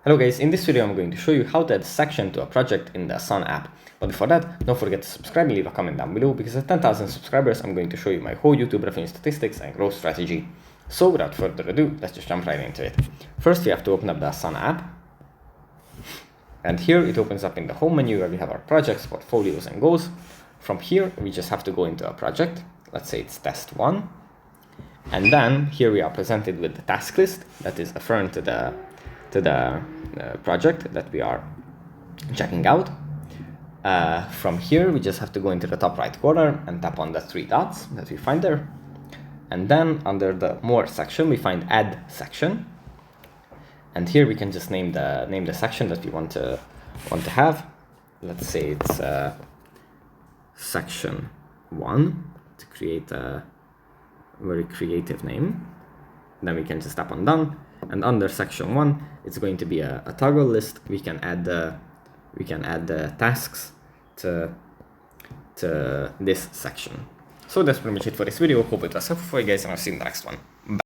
Hello guys, in this video I'm going to show you how to add a section to a project in the Asana app. But before that, don't forget to subscribe and leave a comment down below, because at 10,000 subscribers I'm going to show you my whole YouTube revenue statistics and growth strategy. So without further ado, let's just jump right into it. First we have to open up the Asana app. And here it opens up in the home menu where we have our projects, portfolios and goals. From here we just have to go into a project. Let's say it's test 1. And then here we are presented with the task list that is referring to the project that we are checking out. From here we just have to go into the top right corner and tap on the 3 dots that we find there, and then under the more section we find add section, and here we can just name the section that we want to have. Let's say it's section 1 to create a very creative name. Then we can just tap on done, and under section 1 it's going to be a toggle list. We can add the tasks to this section. So that's pretty much it for this video. Hope it was helpful for you guys, and I'll see you in the next one. Bye.